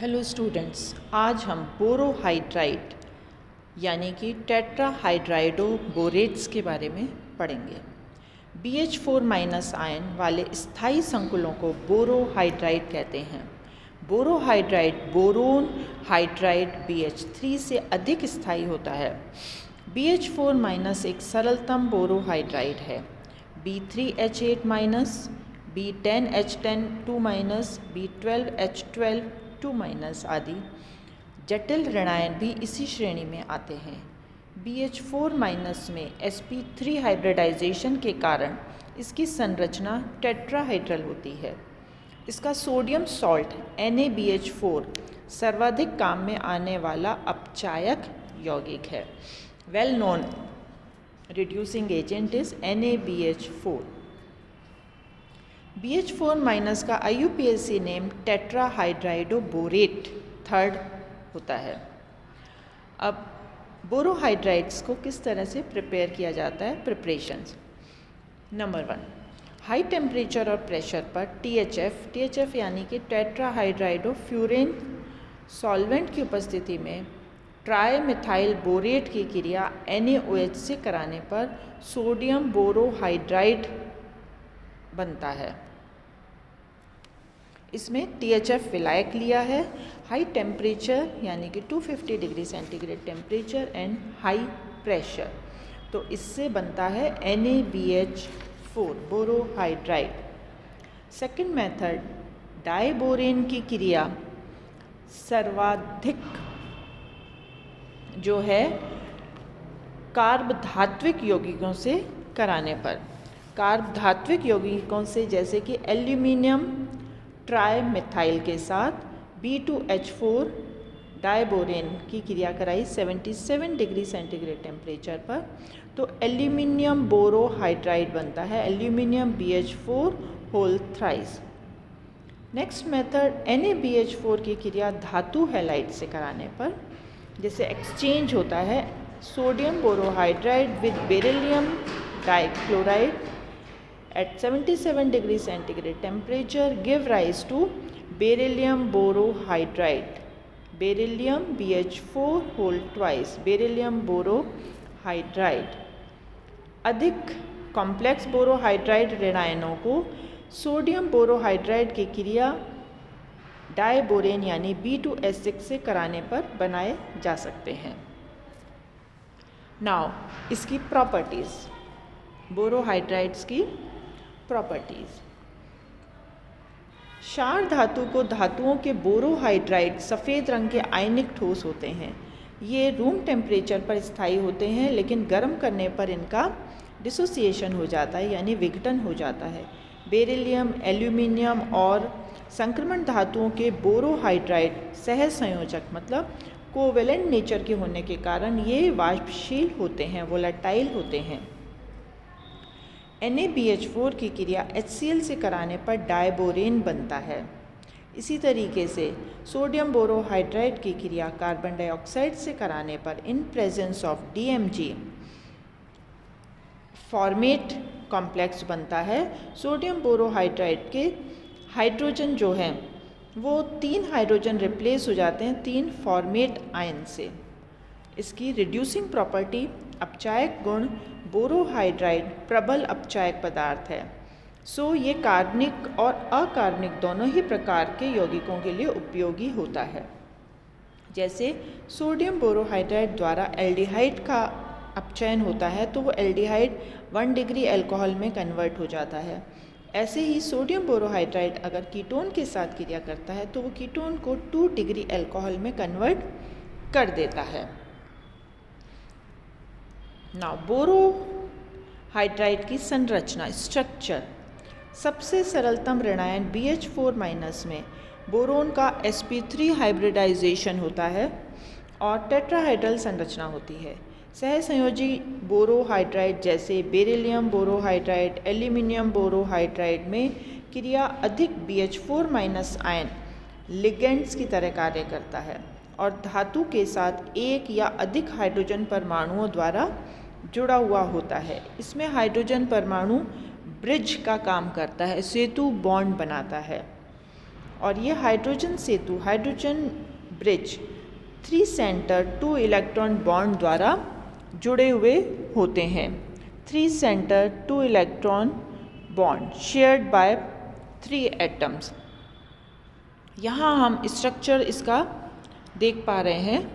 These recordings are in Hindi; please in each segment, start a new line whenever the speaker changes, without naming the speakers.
हेलो स्टूडेंट्स, आज हम बोरोहाइड्राइड यानी कि टेट्राहाइड्राइडो बोरेट्स के बारे में पढ़ेंगे। BH4 माइनस आयन वाले स्थायी संकुलों को बोरोहाइड्राइड कहते हैं। बोरोहाइड्राइड बोरोन हाइड्राइड BH3 से अधिक स्थायी होता है। BH4 माइनस एक सरलतम बोरोहाइड्राइड है। B3H8 minus, B10H10 2 minus, B12H12 2 minus आदि जटिल ऋणायन भी इसी श्रेणी में आते हैं। BH4 माइनस में sp3 हाइब्रिडाइजेशन के कारण इसकी संरचना टेट्राहाइड्रल होती है। इसका सोडियम सॉल्ट NaBH4 सर्वाधिक काम में आने वाला अपचायक यौगिक है। Well known reducing agent is NaBH4। BH4 minus का IUPAC नेम टेट्राहाइड्राइडोबोरेट थर्ड होता है। अब बोरोहाइड्राइड्स को किस तरह से प्रिपेयर किया जाता है? प्रिपरेशंस। नंबर 1, हाई टेम्परेचर और प्रेशर पर THF यानी कि टेट्राहाइड्राइडोफ्यूरेन सॉल्वेंट की उपस्थिति में ट्राइमिथाइल बोरेट की क्रिया NaOH से कराने पर सोडियम बोरोहाइड्राइड बनता है। इसमें THF विलायक लिया है। हाई टेम्परेचर यानी कि 250 degree centigrade temperature and high pressure, तो इससे बनता है NaBH4 borohydride. Second method, diborane की क्रिया सर्वाधिक जो है कार्ब धात्विक यौगिकों से कराने पर, कार्ब धात्विक यौगिकों से जैसे कि एल्यूमिनियम ट्राइमिथाइल के साथ B2H4 डाइबोरेन की क्रिया कराई 77 डिग्री सेंटीग्रेड टेम्परेचर पर, तो एल्यूमिनियम बोरोहाइड्राइड बनता है, aluminium BH4 whole thrice. Next method, NaBH4 की क्रिया धातु हैलाइड से कराने पर, जैसे एक्सचेंज होता है sodium borohydride with beryllium dichloride at 77 degree centigrade temperature give rise to beryllium borohydride, beryllium BH4 whole twice, beryllium borohydride। अधिक कॉम्प्लेक्स बोरोहाइड्राइड ऋणायनों को सोडियम बोरोहाइड्राइड की क्रिया डाइबोरेन यानी B2S6 से कराने पर बनाए जा सकते हैं। नाउ इसकी प्रॉपर्टीज, बोरोहाइड्राइड्स की प्रॉपर्टीज। क्षार धातु को धातुओं के बोरोहाइड्राइड सफ़ेद रंग के आयनिक ठोस होते हैं। ये रूम टेम्परेचर पर स्थायी होते हैं, लेकिन गर्म करने पर इनका डिसोसिएशन हो जाता है यानी विघटन हो जाता है। बेरिलियम, एल्यूमिनियम और संक्रमण धातुओं के बोरोहाइड्राइड सह संयोजक मतलब कोवेलेंट नेचर के होने के कारण ये वाष्पशील होते हैं, वोलेटाइल होते हैं। NaBH4 की क्रिया HCl से कराने पर डाइबोरेन बनता है। इसी तरीके से सोडियम बोरोहाइड्राइड की क्रिया कार्बन डाइऑक्साइड से कराने पर in presence of DMG format complex बनता है। सोडियम बोरोहाइड्राइड के हाइड्रोजन जो हैं वो 3 हाइड्रोजन रिप्लेस हो जाते हैं 3 फॉर्मेट आयन से। इसकी रिड्यूसिंग प्रॉपर्टी, अपचायक गुण, बोरोहाइड्राइड प्रबल अपचायक पदार्थ है। सो ये कार्बनिक और अकार्बनिक दोनों ही प्रकार के यौगिकों के लिए उपयोगी होता है। जैसे सोडियम बोरोहाइड्राइड द्वारा एल्डिहाइड का अपचयन होता है तो वो एल्डिहाइड 1 डिग्री अल्कोहल में कन्वर्ट हो जाता है। ऐसे ही सोडियम बोरोहाइड्राइड अगर कीटोन के साथ क्रिया करता है तो वो कीटोन को 2 डिग्री अल्कोहल में कन्वर्ट कर देता है। नाउ बोरोहाइड्राइड की संरचना, स्ट्रक्चर। सबसे सरलतम ऋणायन BH4 माइनस में बोरोन का sp3 हाइब्रिडाइजेशन होता है और टेट्राहाइड्रल संरचना होती है। सहसंयोजी बोरोहाइड्राइड जैसे बेरिलियम बोरोहाइड्राइड, एल्यूमिनियम बोरोहाइड्राइड में क्रिया अधिक BH4 माइनस आयन लिगेंड्स की तरह कार्य करता है और धातु के साथ एक या अधिक हाइड्रोजन परमाणुओं द्वारा जुड़ा हुआ होता है। इसमें हाइड्रोजन परमाणु ब्रिज का काम करता है, सेतु बॉन्ड बनाता है और ये हाइड्रोजन सेतु, hydrogen bridge 3 centre 2 electron bond द्वारा जुड़े हुए होते हैं। 3 centre 2 electron bond shared by 3 atoms. यहाँ हम स्ट्रक्चर इसका देख पा रहे हैं।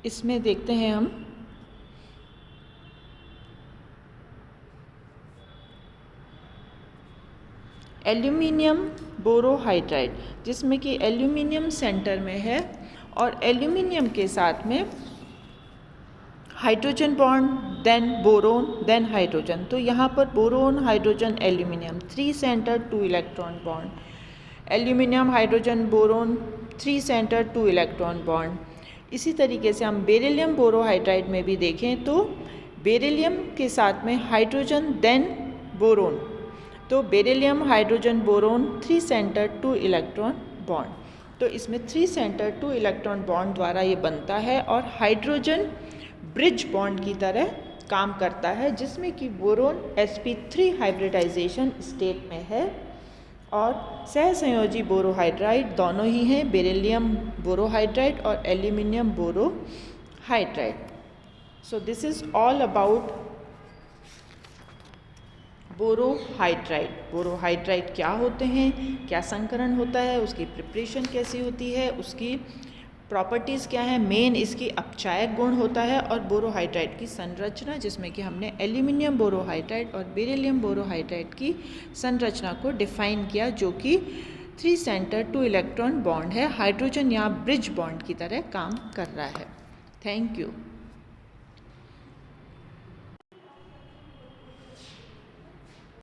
इसमें देखते हैं हम एल्यूमिनियम बोरोहाइड्राइड, जिसमें कि एल्यूमिनियम सेंटर में है और एल्यूमिनियम के साथ में hydrogen bond, then boron, then hydrogen. तो यहाँ पर boron, hydrogen, aluminium 3 centre 2 electron bond, aluminium, hydrogen, boron 3 centre 2 electron bond. इसी तरीके से हम बेरिलियम बोरोहाइड्राइड में भी देखें तो बेरिलियम के साथ में हाइड्रोजन देन बोरोन, तो beryllium, hydrogen, boron 3 centre 2 electron bond. तो इसमें 3 सेंटर 2 इलेक्ट्रॉन बॉन्ड द्वारा ये बनता है और हाइड्रोजन ब्रिज बॉन्ड की तरह काम करता है, जिसमें कि बोरोन sp3 हाइब्रिडाइजेशन स्टेट में है और सहसंयोजी बोरोहाइड्राइड दोनों ही हैं, बेरिलियम बोरोहाइड्राइड और aluminium borohydride. So this is all about borohydride. Borohydride क्या होते हैं, क्या संकरण होता है, उसकी प्रिपरेशन कैसी होती है, उसकी प्रॉपर्टीज़ क्या है, मेन इसकी अपचायक गुण होता है और बोरोहाइड्राइड की संरचना, जिसमें कि हमने एल्यूमिनियम बोरोहाइड्राइड और बेरिलियम बोरोहाइड्राइड की संरचना को डिफाइन किया, जो कि 3 सेंटर 2 इलेक्ट्रॉन बॉन्ड है, हाइड्रोजन या ब्रिज बॉन्ड की तरह काम कर रहा है। Thank you.